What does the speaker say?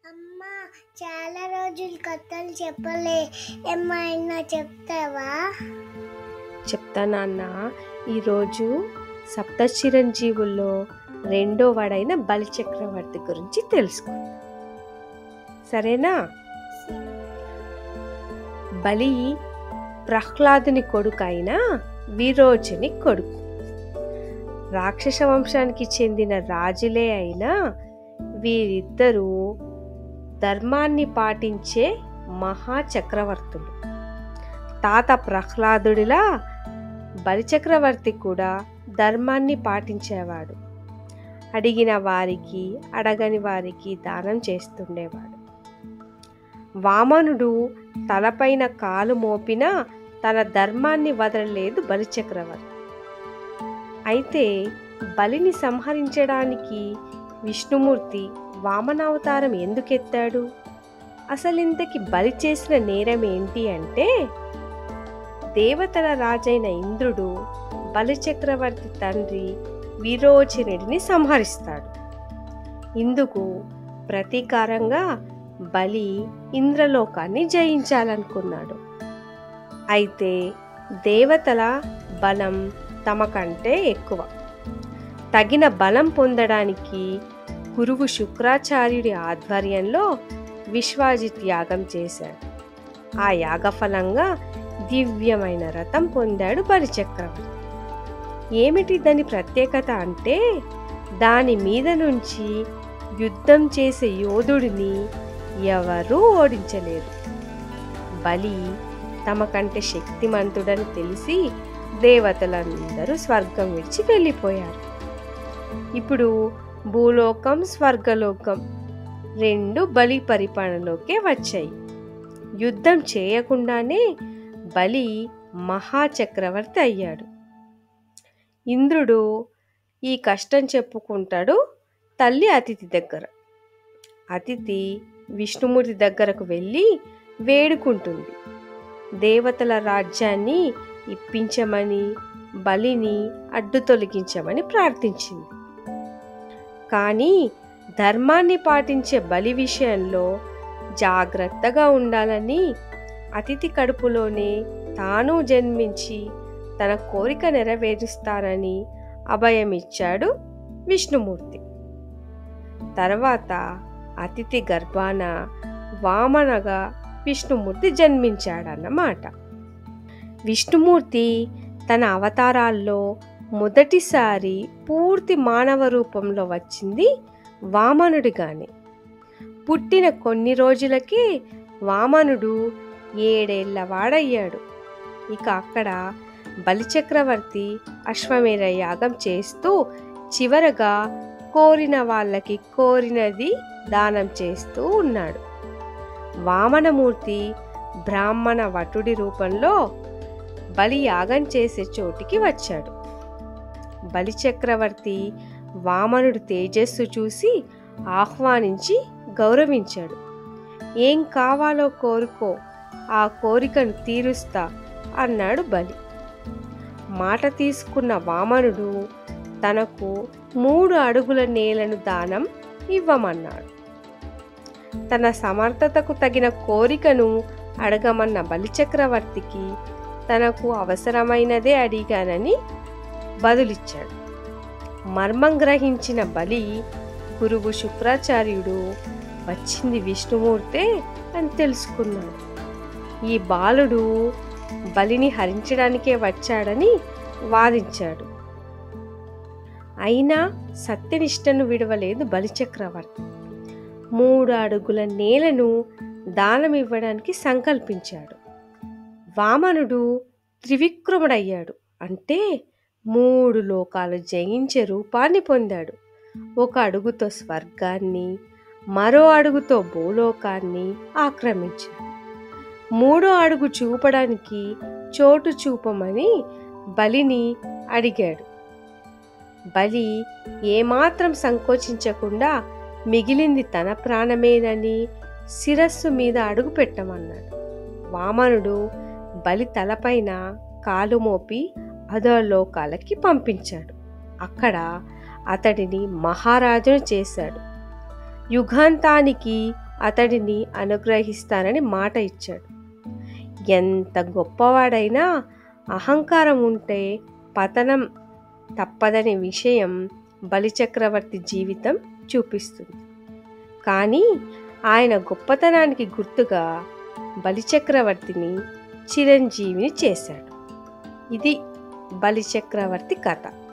అమ్మా, చాలా రోజులు కథలు చెప్పలే, ఏమైనా చెప్తావా? చెప్తా నాన్న. ఈరోజు సప్త చిరంజీవుల్లో రెండో వాడైన బలిచక్రవర్తి గురించి తెలుసుకుందాం, సరేనా? బలి ప్రహ్లాదుని కొడుకు అయిన విరోచని కొడుకు. రాక్షస వంశానికి చెందిన రాజులే అయినా వీరిద్దరూ ధర్మాన్ని పాటించే మహాచక్రవర్తులు. తాత ప్రహ్లాదుడిలా బలిచక్రవర్తి కూడా ధర్మాన్ని పాటించేవాడు. అడిగిన వారికి అడగని వారికి దానం చేస్తుండేవాడు. వామనుడు తలపైన కాలు మోపినా తన ధర్మాన్ని వదలలేదు బలిచక్రవర్తి. అయితే బలిని సంహరించడానికి విష్ణుమూర్తి వామనావతారం ఎందుకెత్తాడు? అసలింతకి బలి చేసిన నేరం ఏంటి అంటే, దేవతల రాజైన ఇంద్రుడు బలిచక్రవర్తి తండ్రి విరోచనుడిని సంహరిస్తాడు. ఇందుకు ప్రతీకారంగా బలి ఇంద్రలోకాన్ని జయించాలనుకున్నాడు. అయితే దేవతల బలం తమకంటే ఎక్కువ. తగిన బలం పొందడానికి గురువు శుక్రాచార్యుడి ఆధ్వర్యంలో విశ్వాజిత్ యాగం చేశాడు. ఆ యాగఫలంగా దివ్యమైన రథం పొందాడు బలిచక్రవర్తి. ఏమిటి దాని ప్రత్యేకత అంటే, దాని మీద నుంచి యుద్ధం చేసే యోధుడిని ఎవరూ ఓడించలేరు. బలి తమకంటే శక్తిమంతుడని తెలిసి దేవతలందరూ స్వర్గం విడిచి వెళ్ళిపోయారు. ఇప్పుడు భూలోకం, స్వర్గలోకం రెండు బలి పరిపాలనలోకే వచ్చాయి. యుద్ధం చేయకుండానే బలి మహాచక్రవర్తి అయ్యాడు. ఇంద్రుడు ఈ కష్టం చెప్పుకుంటాడు తల్లి అతిథి దగ్గర. అతిథి విష్ణుమూర్తి దగ్గరకు వెళ్ళి వేడుకుంటుంది. దేవతల రాజ్యాన్ని ఇప్పించమని, బలిని అడ్డు తొలగించమని ప్రార్థించింది. కానీ ధర్మాన్ని పాటించే బలి విషయంలో జాగ్రత్తగా ఉండాలని, అతిథి కడుపులోనే తాను జన్మించి తన కోరిక నెరవేరుస్తానని అభయమిచ్చాడు విష్ణుమూర్తి. తర్వాత అతిథి గర్భాన వామనగా విష్ణుమూర్తి జన్మించాడన్నమాట. విష్ణుమూర్తి తన అవతారాల్లో మొదటిసారి పూర్తి మానవ రూపంలో వచ్చింది వామనుడిగానే. పుట్టిన కొన్ని రోజులకే వామనుడు 7 ఏళ్ల వాడయ్యాడు. ఇక అక్కడ బలిచక్రవర్తి అశ్వమేధ యాగం చేస్తూ చివరగా కోరిన వాళ్ళకి కోరినది దానం చేస్తూ ఉన్నాడు. వామనమూర్తి బ్రాహ్మణ వటుడి రూపంలో బలి యాగం చేసే చోటికి వచ్చాడు. బలిచక్రవర్తి వామనుడి తేజస్సు చూసి ఆహ్వానించి గౌరవించాడు. ఏం కావాలో కోరుకో, ఆ కోరికను తీరుస్తా అన్నాడు బలి. మాట తీసుకున్న వామనుడు తనకు 3 అడుగుల నేలను దానం ఇవ్వమన్నాడు. తన సమర్థతకు తగిన కోరికను అడగమన్న బలిచక్రవర్తికి తనకు అవసరమైనదే అడిగానని బదులిచ్చాడు. మర్మం గ్రహించిన బలి గురువు శుక్రాచార్యుడు వచ్చింది విష్ణుమూర్తే అని తెలుసుకున్నాడు. ఈ బాలుడు బలిని హరించడానికే వచ్చాడని వాదించాడు. అయినా సత్యనిష్టను విడవలేదు బలిచక్రవర్తి. 3 అడుగుల నేలను దానమివ్వడానికి సంకల్పించాడు. వామనుడు త్రివిక్రముడయ్యాడు. అంటే 3 లోకాలు జయించే రూపాన్ని పొందాడు. 1 అడుగుతో స్వర్గాన్ని, మరో అడుగుతో భూలోకాన్ని ఆక్రమించాడు. 3వ అడుగు చూపడానికి చోటు చూపమని బలిని అడిగాడు. బలి ఏమాత్రం సంకోచించకుండా మిగిలింది తన ప్రాణమేనని శిరస్సు మీద అడుగు పెట్టమన్నాడు. వామనుడు బలి తలపైన కాలు మోపి అధోలోకాలకి పంపించాడు. అక్కడ అతడిని మహారాజును చేశాడు. యుగాంతానికి అతడిని అనుగ్రహిస్తానని మాట ఇచ్చాడు. ఎంత గొప్పవాడైనా అహంకారం ఉంటే పతనం తప్పదనే విషయం బలిచక్రవర్తి జీవితం చూపిస్తుంది. కానీ ఆయన గొప్పతనానికి గుర్తుగా బలిచక్రవర్తిని చిరంజీవిని చేశాడు. ఇది బలిచక్రవర్తి కథ.